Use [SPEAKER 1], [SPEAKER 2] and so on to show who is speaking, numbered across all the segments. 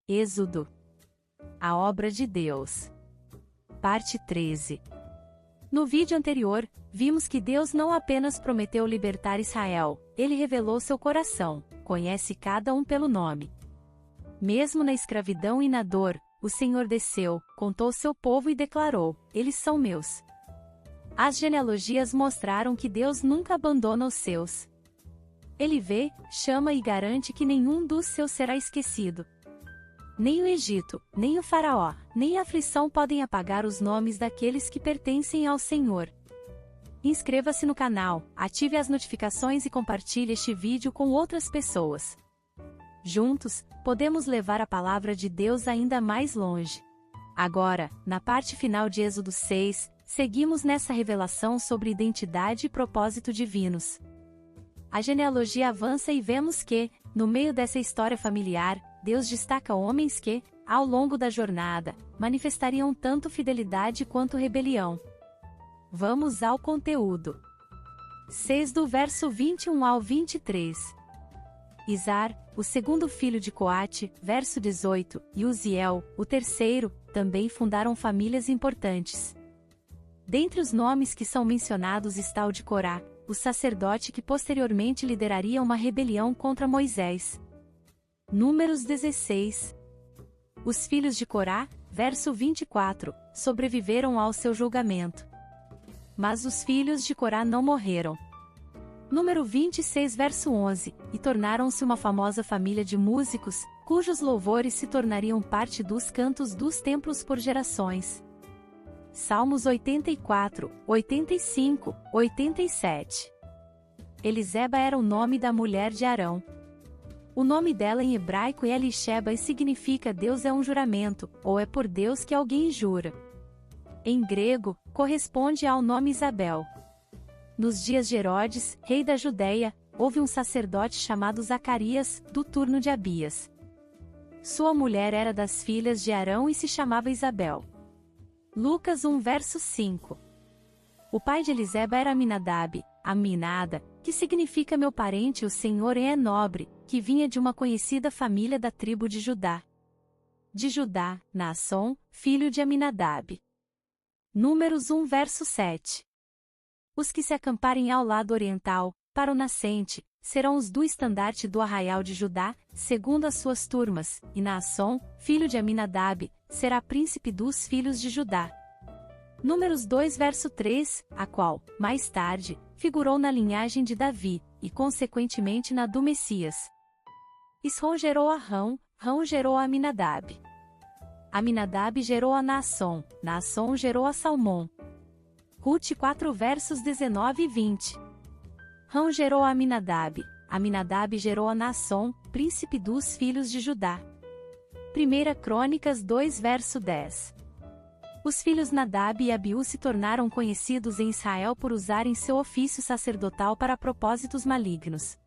[SPEAKER 1] Êxodo. A obra de Deus. Parte 13. No vídeo anterior, vimos que Deus não apenas prometeu libertar Israel, ele revelou seu coração, conhece cada um pelo nome. Mesmo na escravidão e na dor, o Senhor desceu, contou seu povo e declarou: eles são meus. As genealogias mostraram que Deus nunca abandona os seus. Ele vê, chama e garante que nenhum dos seus será esquecido. Nem o Egito, nem o Faraó, nem a aflição podem apagar os nomes daqueles que pertencem ao Senhor. Inscreva-se no canal, ative as notificações e compartilhe este vídeo com outras pessoas. Juntos, podemos levar a palavra de Deus ainda mais longe. Agora, na parte final de Êxodo 6, seguimos nessa revelação sobre identidade e propósito divinos. A genealogia avança e vemos que, no meio dessa história familiar, Deus destaca homens que, ao longo da jornada, manifestariam tanto fidelidade quanto rebelião. Vamos ao conteúdo. 6 do verso 21 ao 23. Izar, o segundo filho de Coate, verso 18, e Uziel, o terceiro, também fundaram famílias importantes. Dentre os nomes que são mencionados está o de Corá, o sacerdote que posteriormente lideraria uma rebelião contra Moisés. Números 16. Os filhos de Corá, verso 24, sobreviveram ao seu julgamento. Mas os filhos de Corá não morreram. Número 26, verso 11, e tornaram-se uma famosa família de músicos, cujos louvores se tornariam parte dos cantos dos templos por gerações. Salmos 84, 85, 87. Eliseba era o nome da mulher de Arão. O nome dela em hebraico é Elisheba e significa Deus é um juramento, ou é por Deus que alguém jura. Em grego, corresponde ao nome Isabel. Nos dias de Herodes, rei da Judeia, houve um sacerdote chamado Zacarias, do turno de Abias. Sua mulher era das filhas de Arão e se chamava Isabel. Lucas 1 verso 5. O pai de Eliseba era Aminadab, Aminada, que significa meu parente o Senhor é nobre, que vinha de uma conhecida família da tribo de Judá. De Judá, Naasson, filho de Aminadab. Números 1 verso 7. Os que se acamparem ao lado oriental, para o nascente, serão os do estandarte do arraial de Judá, segundo as suas turmas, e Naasson, filho de Aminadab, será príncipe dos filhos de Judá. Números 2 verso 3, a qual, mais tarde, figurou na linhagem de Davi, e consequentemente na do Messias. Isrom gerou a Rão, Rão gerou a Aminadab. Aminadab gerou a Naasson, Naasson gerou a Salmão. Rute 4 versos 19 e 20. Rão gerou a Aminadab, Aminadab gerou a Naasson, príncipe dos filhos de Judá. 1 Crônicas 2 verso 10. Os filhos Nadab e Abiú se tornaram conhecidos em Israel por usarem seu ofício sacerdotal para propósitos malignos.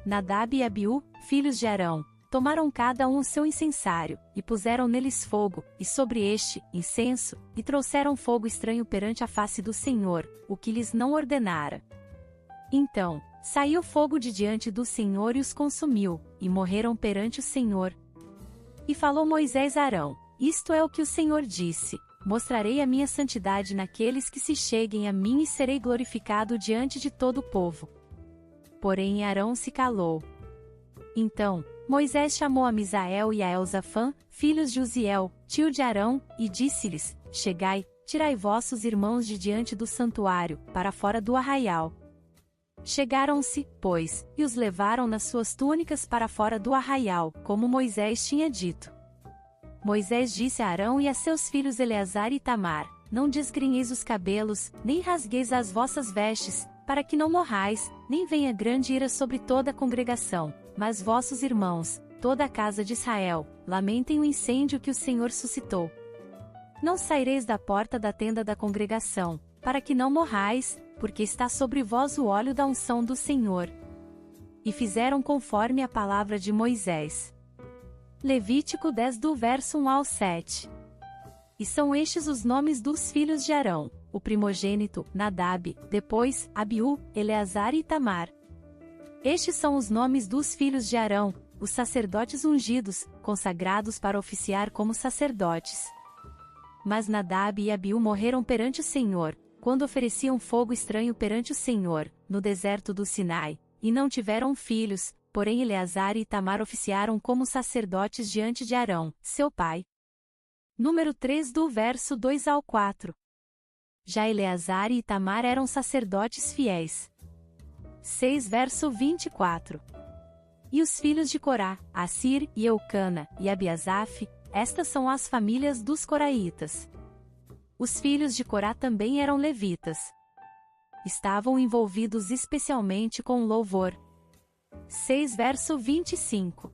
[SPEAKER 1] Nadab e Abiú, filhos de Arão, tomaram cada um o seu incensário, e puseram neles fogo, e sobre este, incenso, e trouxeram fogo estranho perante a face do Senhor, o que lhes não ordenara. Então, saiu fogo de diante do Senhor e os consumiu, e morreram perante o Senhor. E falou Moisés a Arão: isto é o que o Senhor disse: mostrarei a minha santidade naqueles que se cheguem a mim e serei glorificado diante de todo o povo. Porém Arão se calou. Então, Moisés chamou a Misael e a Elzafã, filhos de Uziel, tio de Arão, e disse-lhes: chegai, tirai vossos irmãos de diante do santuário, para fora do arraial. Chegaram-se, pois, e os levaram nas suas túnicas para fora do arraial, como Moisés tinha dito. Moisés disse a Arão e a seus filhos Eleazar e Itamar: não desgrenheis os cabelos, nem rasgueis as vossas vestes, para que não morrais, nem venha grande ira sobre toda a congregação, mas vossos irmãos, toda a casa de Israel, lamentem o incêndio que o Senhor suscitou. Não saireis da porta da tenda da congregação, para que não morrais, porque está sobre vós o óleo da unção do Senhor. E fizeram conforme a palavra de Moisés. Levítico 10 do verso 1 ao 7. E são estes os nomes dos filhos de Arão: o primogênito, Nadab, depois, Abiú, Eleazar e Itamar. Estes são os nomes dos filhos de Arão, os sacerdotes ungidos, consagrados para oficiar como sacerdotes. Mas Nadab e Abiú morreram perante o Senhor, quando ofereciam fogo estranho perante o Senhor, no deserto do Sinai, e não tiveram filhos, porém Eleazar e Itamar oficiaram como sacerdotes diante de Arão, seu pai. Número 3 do verso 2 ao 4. Já Eleazar e Itamar eram sacerdotes fiéis. 6 verso 24. E os filhos de Corá, Assir, e Eucana, e Abiasaf, estas são as famílias dos coraitas. Os filhos de Corá também eram levitas. Estavam envolvidos especialmente com louvor. 6 verso 25.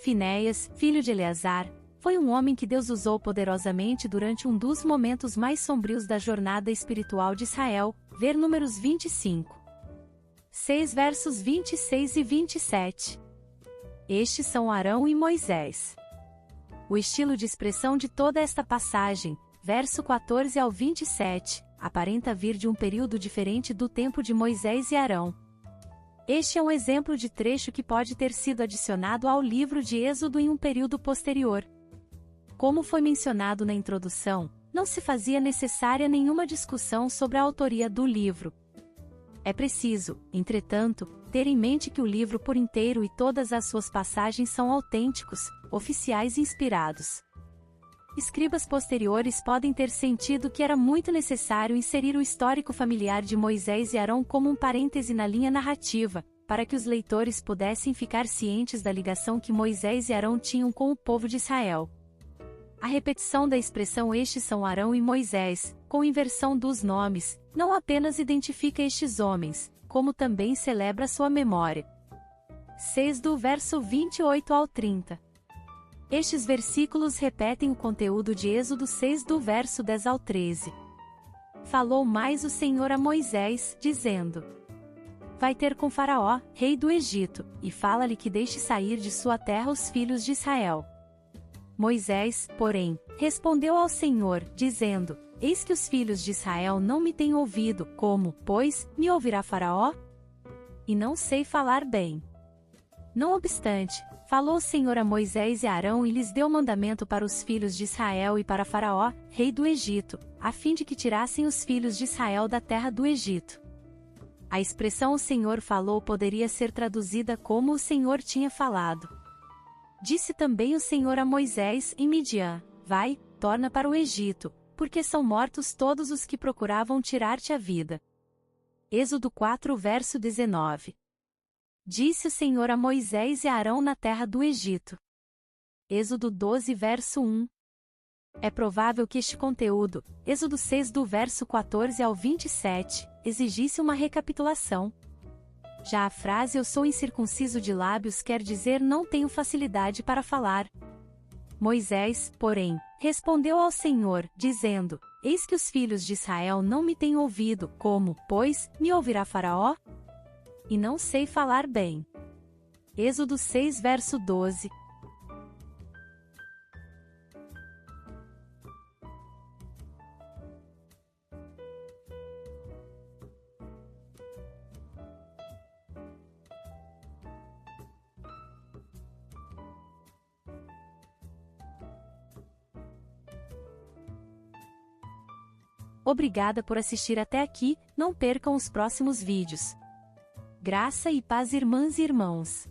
[SPEAKER 1] Finéias, filho de Eleazar, foi um homem que Deus usou poderosamente durante um dos momentos mais sombrios da jornada espiritual de Israel, ver Números 25. 6 versos 26 e 27. Estes são Arão e Moisés. O estilo de expressão de toda esta passagem, verso 14 ao 27, aparenta vir de um período diferente do tempo de Moisés e Arão. Este é um exemplo de trecho que pode ter sido adicionado ao livro de Êxodo em um período posterior. Como foi mencionado na introdução, não se fazia necessária nenhuma discussão sobre a autoria do livro. É preciso, entretanto, ter em mente que o livro por inteiro e todas as suas passagens são autênticos, oficiais e inspirados. Escribas posteriores podem ter sentido que era muito necessário inserir o histórico familiar de Moisés e Arão como um parêntese na linha narrativa, para que os leitores pudessem ficar cientes da ligação que Moisés e Arão tinham com o povo de Israel. A repetição da expressão estes são Arão e Moisés, com inversão dos nomes, não apenas identifica estes homens, como também celebra sua memória. 6 do verso 28 ao 30. Estes versículos repetem o conteúdo de Êxodo 6 do verso 10 ao 13. Falou mais o Senhor a Moisés, dizendo: Vai ter com Faraó, rei do Egito, e fala-lhe que deixe sair de sua terra os filhos de Israel. Moisés, porém, respondeu ao Senhor, dizendo: Eis que os filhos de Israel não me têm ouvido, como, pois, me ouvirá Faraó? E não sei falar bem. Não obstante, falou o Senhor a Moisés e a Arão e lhes deu mandamento para os filhos de Israel e para Faraó, rei do Egito, a fim de que tirassem os filhos de Israel da terra do Egito. A expressão o Senhor falou poderia ser traduzida como o Senhor tinha falado. Disse também o Senhor a Moisés em Midian: Vai, torna para o Egito, porque são mortos todos os que procuravam tirar-te a vida. Êxodo 4 verso 19. Disse o Senhor a Moisés e a Arão na terra do Egito. Êxodo 12 verso 1. É provável que este conteúdo, Êxodo 6 do verso 14 ao 27, exigisse uma recapitulação. Já a frase eu sou incircunciso de lábios quer dizer não tenho facilidade para falar. Moisés, porém, respondeu ao Senhor, dizendo: Eis que os filhos de Israel não me têm ouvido, como, pois, me ouvirá Faraó? E não sei falar bem. Êxodo 6 verso 12. Obrigada por assistir até aqui, não percam os próximos vídeos. Graça e paz, irmãs e irmãos.